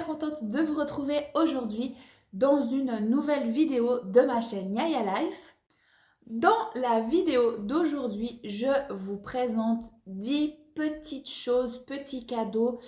super contente de vous retrouver aujourd'hui dans une nouvelle vidéo de ma chaîne Yaya Life. Dans la vidéo d'aujourd'hui, je vous présente 10 petites choses, petits cadeaux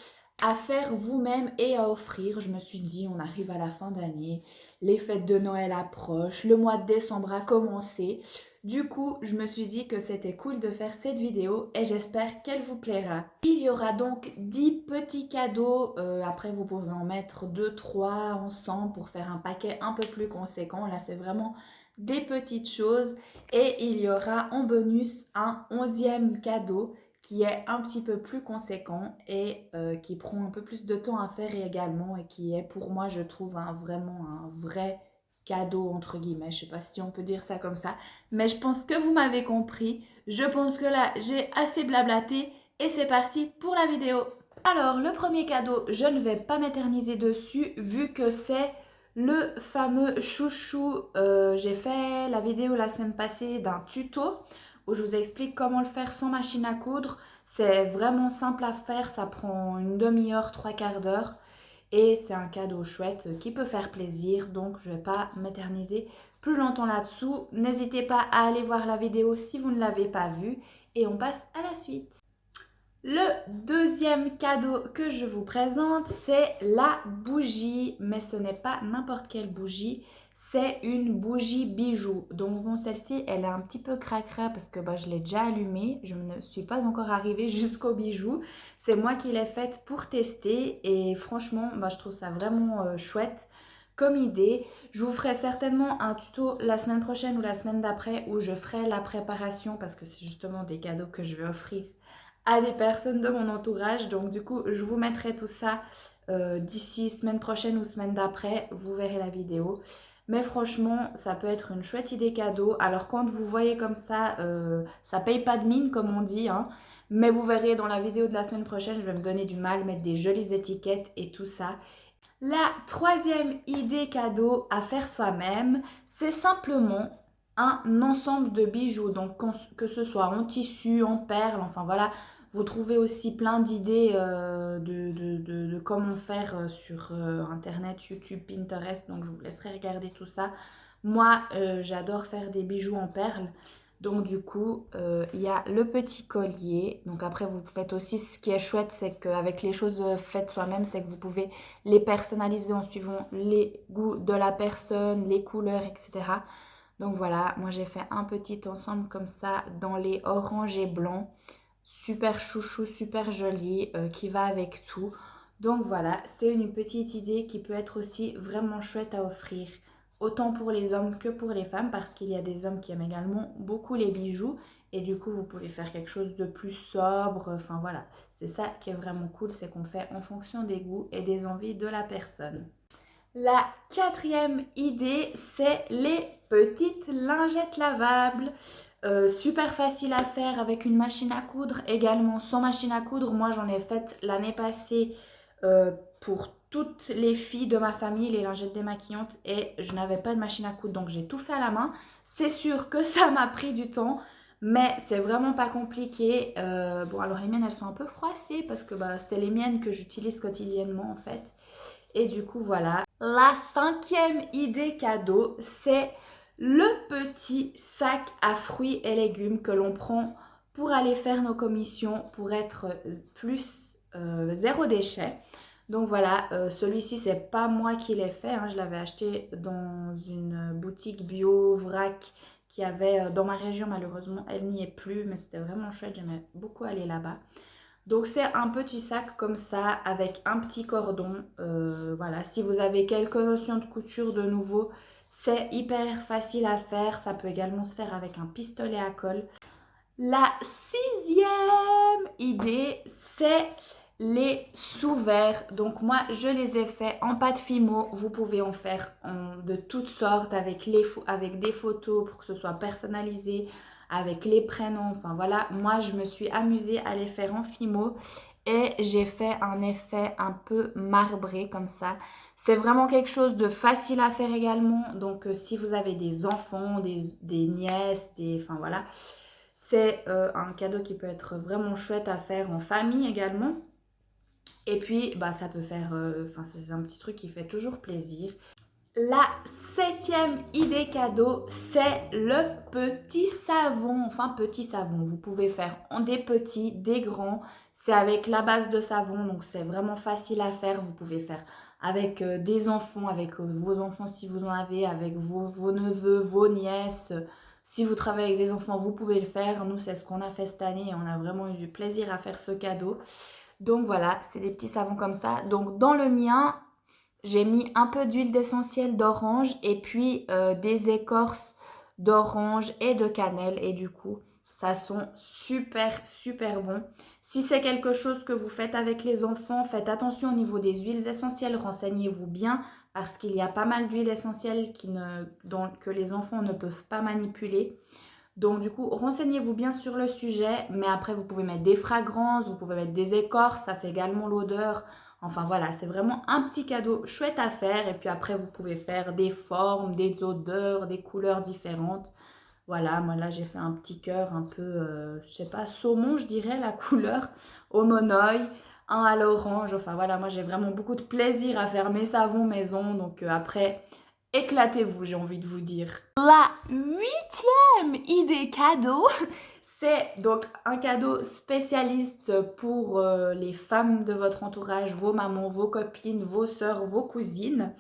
à faire vous-même et à offrir. Je me suis dit, on arrive à la fin d'année, les fêtes de Noël approchent, le mois de décembre a commencé. Du coup, je me suis dit que c'était cool de faire cette vidéo et j'espère qu'elle vous plaira. Il y aura donc 10 petits cadeaux. Après, vous pouvez en mettre 2-3 ensemble pour faire un paquet un peu plus conséquent. Là, c'est vraiment des petites choses. Et il y aura en bonus un 11e cadeau qui est un petit peu plus conséquent et qui prend un peu plus de temps à faire également et qui est pour moi, je trouve, vraiment un vrai cadeau entre guillemets. Je sais pas si on peut dire ça comme ça, mais je pense que vous m'avez compris. Je pense que là, j'ai assez blablaté et c'est parti pour la vidéo. Alors, le premier cadeau, je ne vais pas m'éterniser dessus vu que c'est le fameux chouchou. J'ai fait la vidéo la semaine passée d'un tuto où je vous explique comment le faire sans machine à coudre. C'est vraiment simple à faire, ça prend une demi-heure, trois quarts d'heure. Et c'est un cadeau chouette qui peut faire plaisir, donc je ne vais pas m'éterniser plus longtemps là-dessous. N'hésitez pas à aller voir la vidéo si vous ne l'avez pas vue et on passe à la suite. Le deuxième cadeau que je vous présente, c'est la bougie, mais ce n'est pas n'importe quelle bougie, c'est une bougie bijou. Donc bon, celle-ci, elle est un petit peu cracra parce que je l'ai déjà allumée, je ne suis pas encore arrivée jusqu'au bijou. C'est moi qui l'ai faite pour tester et franchement, je trouve ça vraiment chouette comme idée. Je vous ferai certainement un tuto la semaine prochaine ou la semaine d'après où je ferai la préparation parce que c'est justement des cadeaux que je vais offrir à des personnes de mon entourage. Donc du coup, je vous mettrai tout ça d'ici semaine prochaine ou semaine d'après. Vous verrez la vidéo. Mais franchement, ça peut être une chouette idée cadeau. Alors quand vous voyez comme ça paye pas de mine comme on dit. Hein. Mais vous verrez dans la vidéo de la semaine prochaine, je vais me donner du mal, mettre des jolies étiquettes et tout ça. La troisième idée cadeau à faire soi-même, c'est simplement un ensemble de bijoux. Donc que ce soit en tissu, en perles, enfin voilà, vous trouvez aussi plein d'idées de comment faire sur Internet, YouTube, Pinterest. Donc je vous laisserai regarder tout ça. Moi, j'adore faire des bijoux en perles. Donc du coup, il y a le petit collier. Donc après, vous faites aussi, ce qui est chouette, c'est qu'avec les choses faites soi-même, c'est que vous pouvez les personnaliser en suivant les goûts de la personne, les couleurs, etc. Donc voilà, moi j'ai fait un petit ensemble comme ça dans les orange et blanc. Super chouchou, super joli, qui va avec tout. Donc voilà, c'est une petite idée qui peut être aussi vraiment chouette à offrir. Autant pour les hommes que pour les femmes, parce qu'il y a des hommes qui aiment également beaucoup les bijoux. Et du coup, vous pouvez faire quelque chose de plus sobre. Enfin voilà, c'est ça qui est vraiment cool, c'est qu'on fait en fonction des goûts et des envies de la personne. La quatrième idée, c'est les petites lingettes lavables. Super facile à faire avec une machine à coudre, également sans machine à coudre. Moi, j'en ai fait l'année passée pour toutes les filles de ma famille, les lingettes démaquillantes, et je n'avais pas de machine à coudre, donc j'ai tout fait à la main. C'est sûr que ça m'a pris du temps, mais c'est vraiment pas compliqué. Bon, alors les miennes, elles sont un peu froissées parce que c'est les miennes que j'utilise quotidiennement en fait. Et du coup, voilà. La cinquième idée cadeau, c'est le petit sac à fruits et légumes que l'on prend pour aller faire nos commissions, pour être plus zéro déchet. Donc voilà, celui-ci, c'est pas moi qui l'ai fait. Hein. Je l'avais acheté dans une boutique bio vrac qui avait dans ma région. Malheureusement, elle n'y est plus, mais c'était vraiment chouette. J'aimais beaucoup aller là-bas. Donc c'est un petit sac comme ça avec un petit cordon. Voilà, si vous avez quelques notions de couture de nouveau, c'est hyper facile à faire. Ça peut également se faire avec un pistolet à colle. La sixième idée, c'est les sous-verres. Donc moi, je les ai faits en pâte Fimo. Vous pouvez en faire de toutes sortes avec des photos pour que ce soit personnalisé, avec les prénoms. Enfin voilà, moi, je me suis amusée à les faire en Fimo et j'ai fait un effet un peu marbré comme ça. C'est vraiment quelque chose de facile à faire également. Donc si vous avez des enfants, des nièces, enfin voilà. C'est un cadeau qui peut être vraiment chouette à faire en famille également. Et puis, bah, ça peut faire... Enfin, c'est un petit truc qui fait toujours plaisir. La 7e idée cadeau, c'est le petit savon. Enfin, petit savon. Vous pouvez faire en des petits, des grands. C'est avec la base de savon, donc c'est vraiment facile à faire. Vous pouvez faire avec des enfants, avec vos enfants si vous en avez, avec vos neveux, vos nièces. Si vous travaillez avec des enfants, vous pouvez le faire. Nous, c'est ce qu'on a fait cette année et on a vraiment eu du plaisir à faire ce cadeau. Donc voilà, c'est des petits savons comme ça. Donc dans le mien, j'ai mis un peu d'huile d'essentiel d'orange et puis des écorces d'orange et de cannelle. Et du coup, ça sent super, super bon. Si c'est quelque chose que vous faites avec les enfants, faites attention au niveau des huiles essentielles. Renseignez-vous bien parce qu'il y a pas mal d'huiles essentielles que les enfants ne peuvent pas manipuler. Donc du coup, renseignez-vous bien sur le sujet, mais après vous pouvez mettre des fragrances, vous pouvez mettre des écorces, ça fait également l'odeur. Enfin voilà, c'est vraiment un petit cadeau chouette à faire et puis après vous pouvez faire des formes, des odeurs, des couleurs différentes. Voilà, moi là j'ai fait un petit cœur un peu, je sais pas, saumon je dirais la couleur, au monoeil, un à l'orange. Enfin voilà, moi j'ai vraiment beaucoup de plaisir à faire mes savons maison, donc après... Éclatez-vous, j'ai envie de vous dire. La 8e idée cadeau, c'est donc un cadeau spécialiste pour les femmes de votre entourage, vos mamans, vos copines, vos sœurs, vos cousines.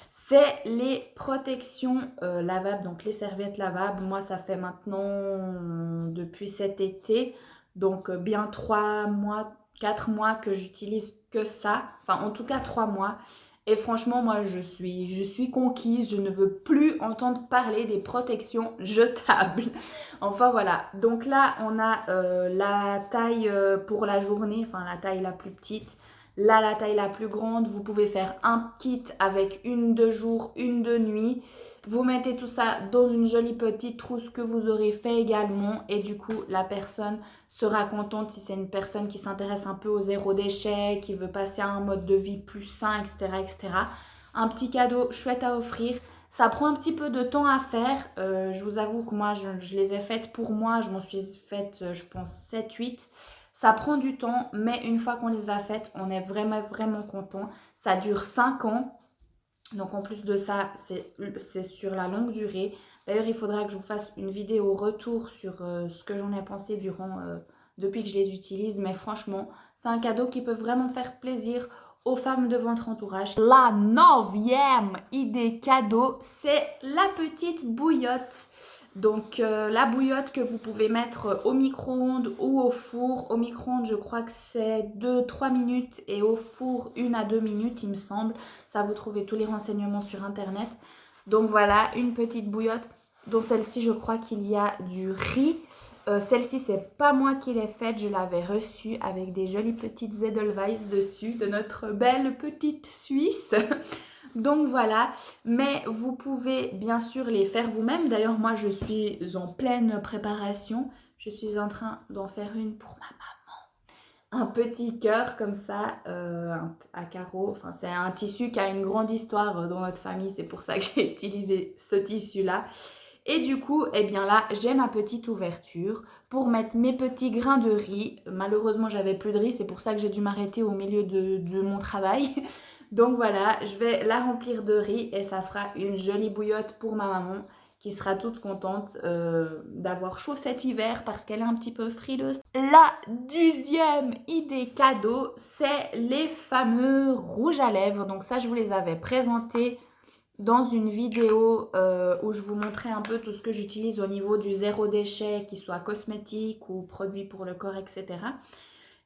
C'est les protections lavables, donc les serviettes lavables. Moi, ça fait maintenant depuis cet été, donc bien 3 mois, 4 mois que j'utilise que ça. Enfin, en tout cas 3 mois. Et franchement, moi, je suis conquise. Je ne veux plus entendre parler des protections jetables. Enfin, voilà. Donc là, on a la taille pour la journée, enfin la taille la plus petite. Là, la taille la plus grande, vous pouvez faire un kit avec une de jour, une de nuit. Vous mettez tout ça dans une jolie petite trousse que vous aurez fait également. Et du coup, la personne sera contente si c'est une personne qui s'intéresse un peu au zéro déchet, qui veut passer à un mode de vie plus sain, etc. etc. Un petit cadeau chouette à offrir. Ça prend un petit peu de temps à faire. Je vous avoue que moi, je les ai faites pour moi. Je m'en suis faite, je pense, 7-8. Ça prend du temps, mais une fois qu'on les a faites, on est vraiment, vraiment content. Ça dure 5 ans. Donc en plus de ça, c'est sur la longue durée. D'ailleurs, il faudra que je vous fasse une vidéo retour sur ce que j'en ai pensé depuis que je les utilise. Mais franchement, c'est un cadeau qui peut vraiment faire plaisir aux femmes de votre entourage. La 9e idée cadeau, c'est la petite bouillotte. Donc la bouillotte que vous pouvez mettre au micro-ondes ou au four. Au micro-ondes, je crois que c'est 2-3 minutes et au four 1 à 2 minutes, il me semble. Ça, vous trouvez tous les renseignements sur internet. Donc voilà, une petite bouillotte. Dans celle-ci, je crois qu'il y a du riz. Celle-ci, c'est pas moi qui l'ai faite, je l'avais reçue avec des jolies petites Edelweiss dessus de notre belle petite Suisse. Donc voilà, mais vous pouvez bien sûr les faire vous-même. D'ailleurs, moi, je suis en pleine préparation. Je suis en train d'en faire une pour ma maman. Un petit cœur comme ça, à carreaux. Enfin, c'est un tissu qui a une grande histoire dans notre famille. C'est pour ça que j'ai utilisé ce tissu-là. Et du coup, eh bien là, j'ai ma petite ouverture pour mettre mes petits grains de riz. Malheureusement, j'avais plus de riz. C'est pour ça que j'ai dû m'arrêter au milieu de mon travail. Donc voilà, je vais la remplir de riz et ça fera une jolie bouillotte pour ma maman qui sera toute contente d'avoir chaud cet hiver parce qu'elle est un petit peu frileuse. La 10e idée cadeau, c'est les fameux rouges à lèvres. Donc ça, je vous les avais présentés dans une vidéo où je vous montrais un peu tout ce que j'utilise au niveau du zéro déchet, qu'il soit cosmétique ou produit pour le corps, etc.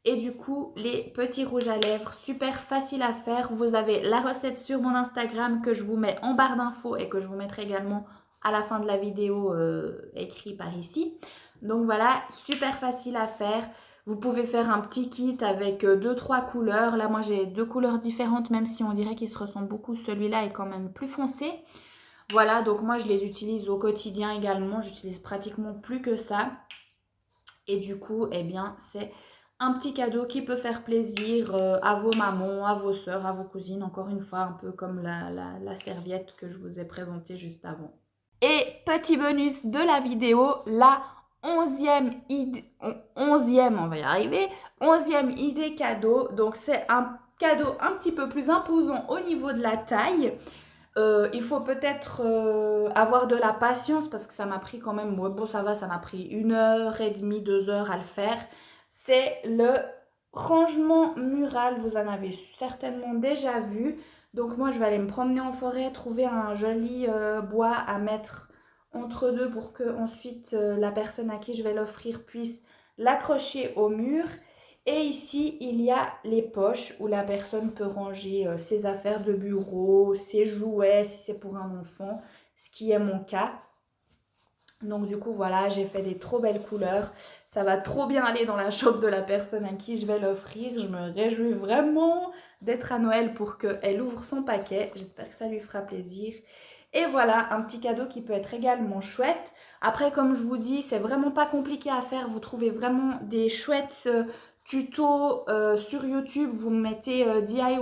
Et du coup, les petits rouges à lèvres, super facile à faire. Vous avez la recette sur mon Instagram que je vous mets en barre d'infos et que je vous mettrai également à la fin de la vidéo écrit par ici. Donc voilà, super facile à faire. Vous pouvez faire un petit kit avec 2-3 couleurs. Là, moi, j'ai 2 couleurs différentes, même si on dirait qu'ils se ressemblent beaucoup. Celui-là est quand même plus foncé. Voilà, donc moi, je les utilise au quotidien également. J'utilise pratiquement plus que ça. Et du coup, eh bien, c'est un petit cadeau qui peut faire plaisir à vos mamans, à vos soeurs, à vos cousines. Encore une fois, un peu comme la serviette que je vous ai présentée juste avant. Et petit bonus de la vidéo, la 11e idée, 11e, on va y arriver, 11e idée cadeau. Donc c'est un cadeau un petit peu plus imposant au niveau de la taille. Il faut peut-être avoir de la patience parce que ça m'a pris quand même, bon ça va, ça m'a pris 1h30, 2 heures à le faire. C'est le rangement mural, vous en avez certainement déjà vu. Donc moi je vais aller me promener en forêt, trouver un joli bois à mettre entre deux pour que ensuite la personne à qui je vais l'offrir puisse l'accrocher au mur. Et ici, il y a les poches où la personne peut ranger ses affaires de bureau, ses jouets si c'est pour un enfant, ce qui est mon cas. Donc du coup, voilà, j'ai fait des trop belles couleurs. Ça va trop bien aller dans la chambre de la personne à qui je vais l'offrir. Je me réjouis vraiment d'être à Noël pour qu'elle ouvre son paquet. J'espère que ça lui fera plaisir. Et voilà, un petit cadeau qui peut être également chouette. Après, comme je vous dis, c'est vraiment pas compliqué à faire. Vous trouvez vraiment des chouettes tutos sur YouTube. Vous mettez DIY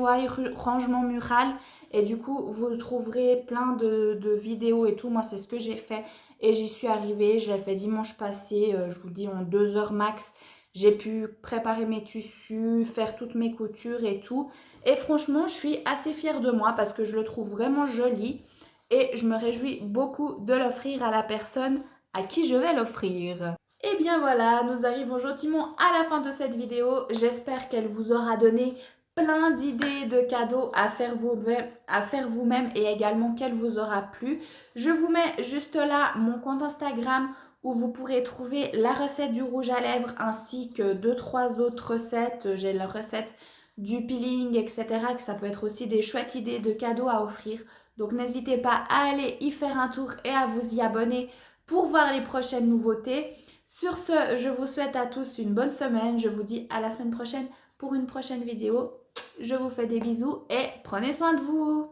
rangement mural et du coup, vous trouverez plein de vidéos et tout. Moi, c'est ce que j'ai fait. Et j'y suis arrivée, je l'ai fait dimanche passé, je vous dis en 2 heures max. J'ai pu préparer mes tissus, faire toutes mes coutures et tout. Et franchement, je suis assez fière de moi parce que je le trouve vraiment joli. Et je me réjouis beaucoup de l'offrir à la personne à qui je vais l'offrir. Et bien voilà, nous arrivons gentiment à la fin de cette vidéo. J'espère qu'elle vous aura donné plein d'idées de cadeaux à faire vous-même et également qu'elle vous aura plu. Je vous mets juste là mon compte Instagram où vous pourrez trouver la recette du rouge à lèvres ainsi que 2-3 autres recettes. J'ai la recette du peeling, etc. Que ça peut être aussi des chouettes idées de cadeaux à offrir. Donc n'hésitez pas à aller y faire un tour et à vous y abonner pour voir les prochaines nouveautés. Sur ce, je vous souhaite à tous une bonne semaine. Je vous dis à la semaine prochaine pour une prochaine vidéo. Je vous fais des bisous et prenez soin de vous.